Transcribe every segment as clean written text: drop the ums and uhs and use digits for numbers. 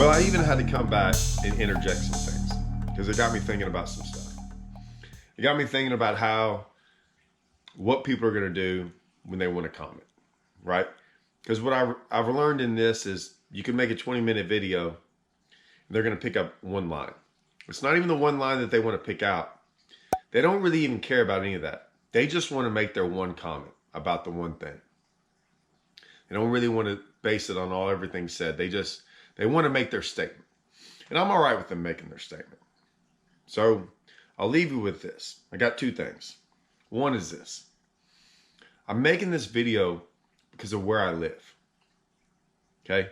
Well, I even had to come back and interject some things because it got me thinking about some stuff. It got me thinking about what people are going to do when they want to comment, right? Because what I've learned in this is you can make a 20-minute video and they're going to pick up one line. It's not even the one line that they want to pick out. They don't really even care about any of that. They just want to make their one comment about the one thing. They don't really want to base it on everything said. They want to make their statement. And I'm all right with them making their statement. So I'll leave you with this. I got two things. One is this. I'm making this video because of where I live. Okay?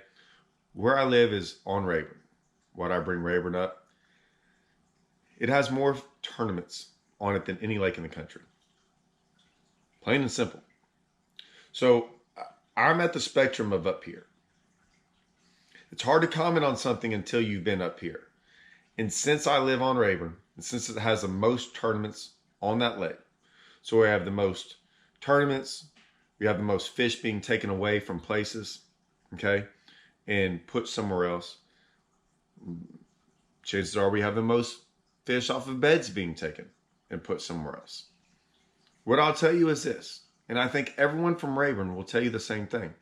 Where I live is on Rayburn. Why'd I bring Rayburn up? It has more tournaments on it than any lake in the country. Plain and simple. So I'm at the spectrum of up here. It's hard to comment on something until you've been up here. And since I live on Rayburn, and since it has the most tournaments on that lake, so we have the most tournaments, we have the most fish being taken away from places, okay, and put somewhere else. Chances are we have the most fish off of beds being taken and put somewhere else. What I'll tell you is this, and I think everyone from Rayburn will tell you the same thing.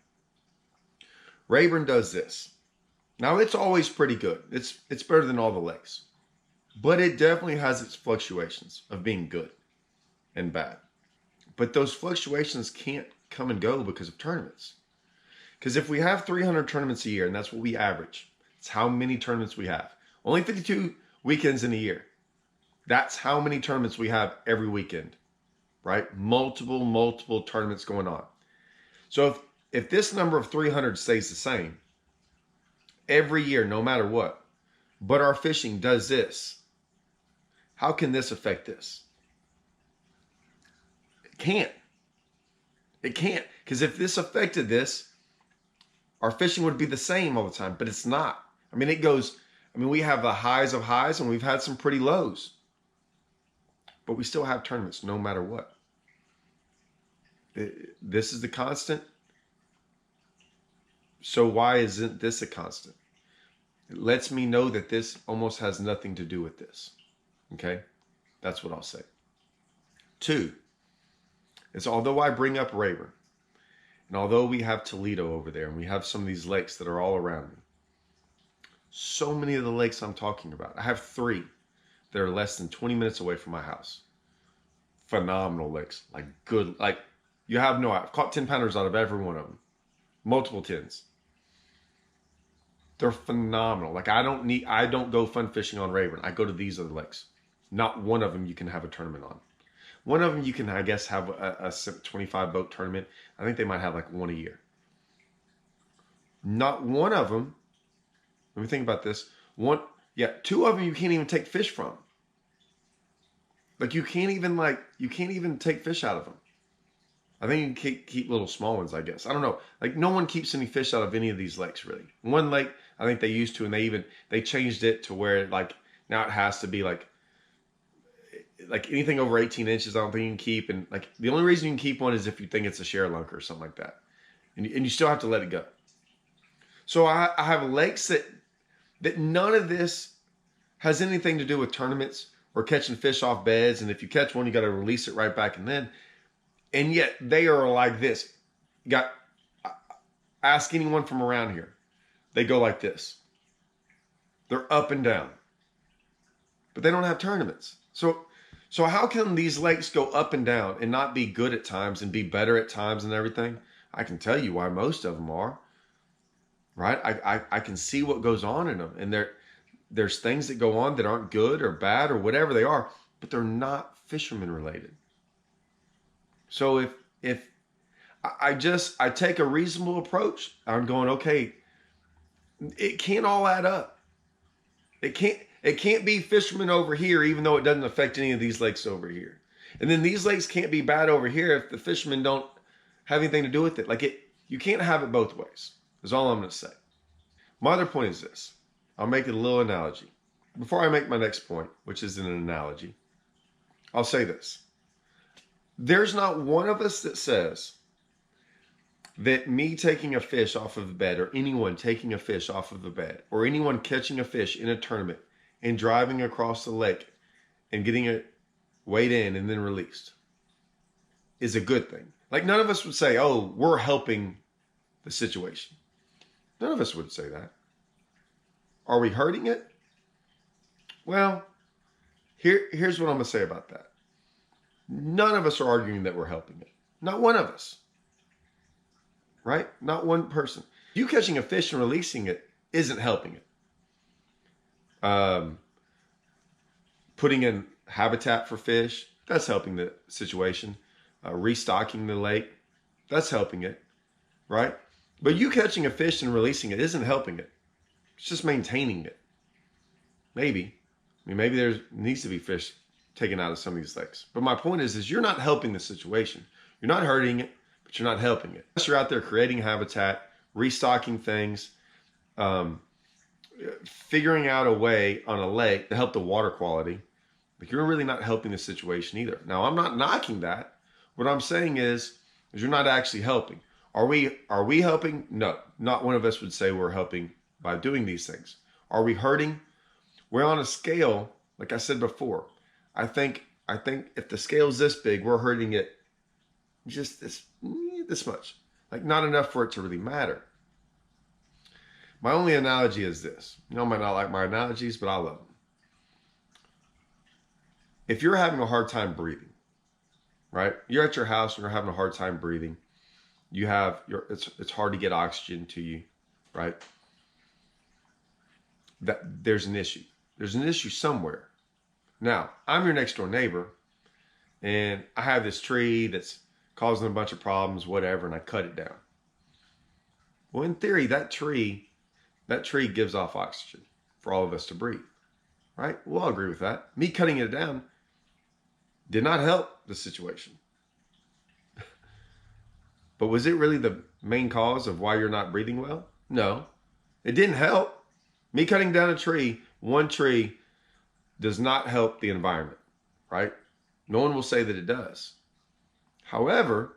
Rayburn does this. Now, it's always pretty good. It's better than all the lakes. But it definitely has its fluctuations of being good and bad. But those fluctuations can't come and go because of tournaments. Because if we have 300 tournaments a year, and that's what we average, it's how many tournaments we have. Only 52 weekends in a year. That's how many tournaments we have every weekend, right? Multiple tournaments going on. So if this number of 300 stays the same every year, no matter what, but our fishing does this, how can this affect this? It can't. It can't. Because if this affected this, our fishing would be the same all the time, but it's not. We have the highs of highs and we've had some pretty lows. But we still have tournaments no matter what. This is the constant. So why isn't this a constant? It lets me know that this almost has nothing to do with this. Okay? That's what I'll say. Two, is although I bring up Rayburn, and although we have Toledo over there, and we have some of these lakes that are all around me, so many of the lakes I'm talking about, I have 3 that are less than 20 minutes away from my house. Phenomenal lakes. I've caught 10-pounders out of every one of them. Multiple 10s. They're phenomenal. I don't go fun fishing on Rayburn. I go to these other lakes. Not one of them you can have a tournament on. One of them you can, I guess, have a 25 boat tournament. I think they might have one a year. Not one of them, let me think about this. 2 of them you can't even take fish from. You can't even take fish out of them. I think you can keep little small ones, I guess. I don't know. No one keeps any fish out of any of these lakes, really. One lake, I think they used to, and they changed it to where now it has to be anything over 18 inches, I don't think you can keep. And the only reason you can keep one is if you think it's a share lunker or something like that. And you still have to let it go. So I have lakes that none of this has anything to do with tournaments or catching fish off beds. And if you catch one, you got to release it right back and then. And yet they are like this. Ask anyone from around here. They go like this. They're up and down. But they don't have tournaments. So how can these lakes go up and down and not be good at times and be better at times and everything? I can tell you why most of them are. Right? I can see what goes on in them. And there's things that go on that aren't good or bad or whatever they are, but they're not fisherman related. So if I take a reasonable approach, I'm going, okay, it can't all add up. It can't be fishermen over here, even though it doesn't affect any of these lakes over here. And then these lakes can't be bad over here if the fishermen don't have anything to do with it. You can't have it both ways, is all I'm going to say. My other point is this. I'll make it a little analogy. Before I make my next point, which is an analogy, I'll say this. There's not one of us that says that me taking a fish off of the bed, or anyone taking a fish off of the bed, or anyone catching a fish in a tournament and driving across the lake and getting it weighed in and then released is a good thing. Like, none of us would say, oh, we're helping the situation. None of us would say that. Are we hurting it? Well, here's what I'm going to say about that. None of us are arguing that we're helping it. Not one of us. Right? Not one person. You catching a fish and releasing it isn't helping it. Putting in habitat for fish, that's helping the situation. Restocking the lake, that's helping it. Right? But you catching a fish and releasing it isn't helping it. It's just maintaining it. Maybe. I mean, maybe there needs to be fish taken out of some of these lakes. But my point is you're not helping the situation. You're not hurting it, but you're not helping it. Unless you're out there creating habitat, restocking things, figuring out a way on a lake to help the water quality, but you're really not helping the situation either. Now, I'm not knocking that. What I'm saying is you're not actually helping. Are we helping? No, not one of us would say we're helping by doing these things. Are we hurting? We're on a scale, like I said before. I think if the scale's this big, we're hurting it just this much. Like, not enough for it to really matter. My only analogy is this. You know, I might not like my analogies, but I love them. If you're having a hard time breathing, right? You're at your house and you're having a hard time breathing. It's hard to get oxygen to you, right? That there's an issue. There's an issue somewhere. Now, I'm your next door neighbor, and I have this tree that's causing a bunch of problems, whatever, and I cut it down. Well, in theory, that tree gives off oxygen for all of us to breathe, right? We'll all agree with that. Me cutting it down did not help the situation. But was it really the main cause of why you're not breathing well? No, it didn't help. Me cutting down a tree, one tree, does not help the environment, right? No one will say that it does. However,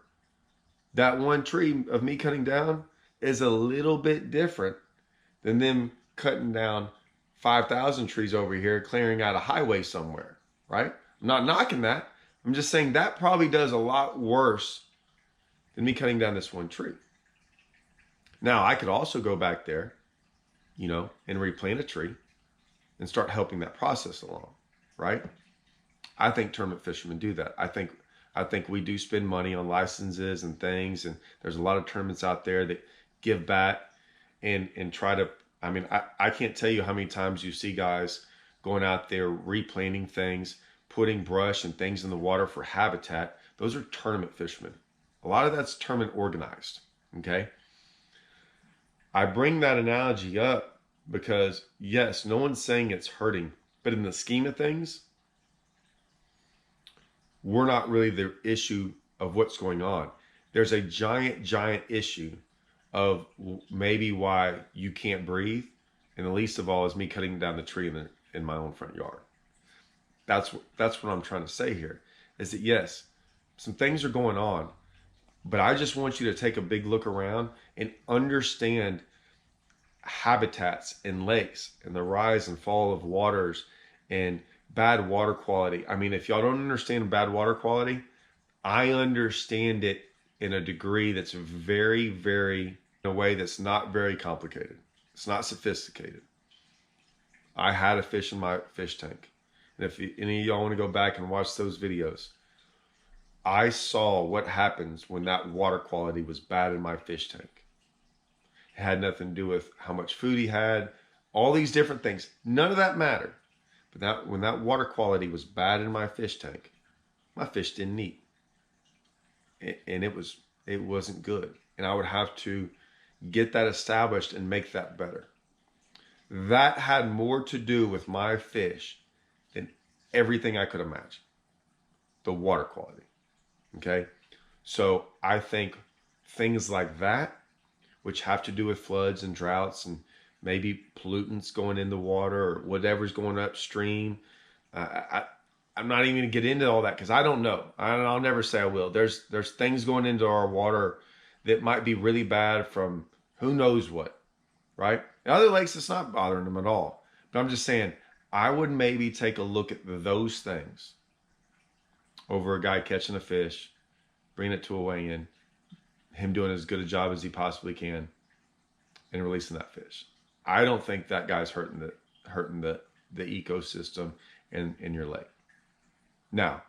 that one tree of me cutting down is a little bit different than them cutting down 5,000 trees over here, clearing out a highway somewhere, right? I'm not knocking that. I'm just saying that probably does a lot worse than me cutting down this one tree. Now, I could also go back there, and replant a tree and start helping that process along, right? I think tournament fishermen do that. I think we do spend money on licenses and things, and there's a lot of tournaments out there that give back and try to, I can't tell you how many times you see guys going out there replanting things, putting brush and things in the water for habitat. Those are tournament fishermen. A lot of that's tournament organized, okay? I bring that analogy up because, yes, no one's saying it's hurting, but in the scheme of things, we're not really the issue of what's going on. There's a giant issue of maybe why you can't breathe, and the least of all is me cutting down the tree in my own front yard. That's what I'm trying to say here, is that yes, some things are going on, but I just want you to take a big look around and understand habitats and lakes and the rise and fall of waters and bad water quality. I mean, if y'all don't understand bad water quality, I understand it in a degree that's very, in a way that's not very complicated. It's not sophisticated. I had a fish in my fish tank. And if any of y'all want to go back and watch those videos, I saw what happens when that water quality was bad in my fish tank. It had nothing to do with how much food he had, all these different things. None of that mattered. But when that water quality was bad in my fish tank, my fish didn't eat. And it wasn't good. And I would have to get that established and make that better. That had more to do with my fish than everything I could imagine. The water quality. Okay? So I think things like that, which have to do with floods and droughts and maybe pollutants going in the water or whatever's going upstream. I'm not even going to get into all that because I don't know. I'll never say I will. There's things going into our water that might be really bad from who knows what, right? In other lakes, it's not bothering them at all. But I'm just saying, I would maybe take a look at those things over a guy catching a fish, bringing it to a weigh-in, him doing as good a job as he possibly can, and releasing that fish. I don't think that guy's hurting the ecosystem in your lake. Now,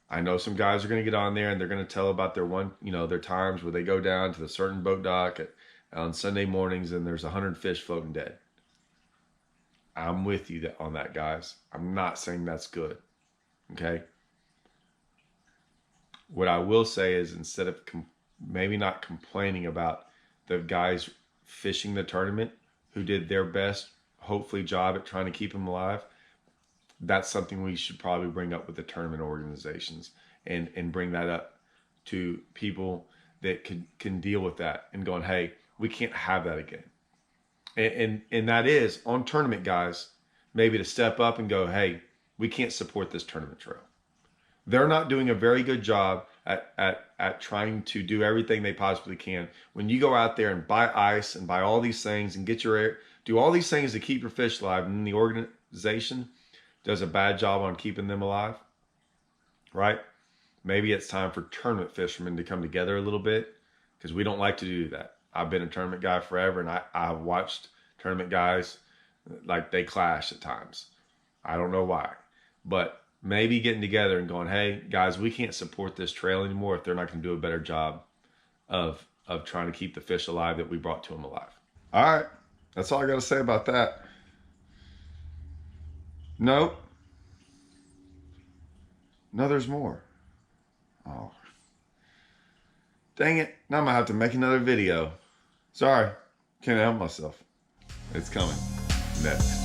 I know some guys are going to get on there and they're going to tell about their times where they go down to the certain boat dock on Sunday mornings and there's 100 fish floating dead. I'm with you on that, guys. I'm not saying that's good. Okay. What I will say is, instead of maybe not complaining about the guys fishing the tournament who did their best, hopefully, job at trying to keep them alive, that's something we should probably bring up with the tournament organizations and bring that up to people that can deal with that and going, hey, we can't have that again. And that is on tournament guys, maybe to step up and go, hey, we can't support this tournament trail. They're not doing a very good job at trying to do everything they possibly can. When you go out there and buy ice and buy all these things and do all these things to keep your fish alive, and then the organization does a bad job on keeping them alive, right? Maybe it's time for tournament fishermen to come together a little bit, because we don't like to do that. I've been a tournament guy forever, and I've watched tournament guys, like, they clash at times. I don't know why, but maybe getting together and going, hey, guys, we can't support this trail anymore if they're not going to do a better job of trying to keep the fish alive that we brought to them alive. All right. That's all I got to say about that. No, there's more. Oh, dang it. Now I'm going to have to make another video. Sorry. Can't help myself. It's coming next.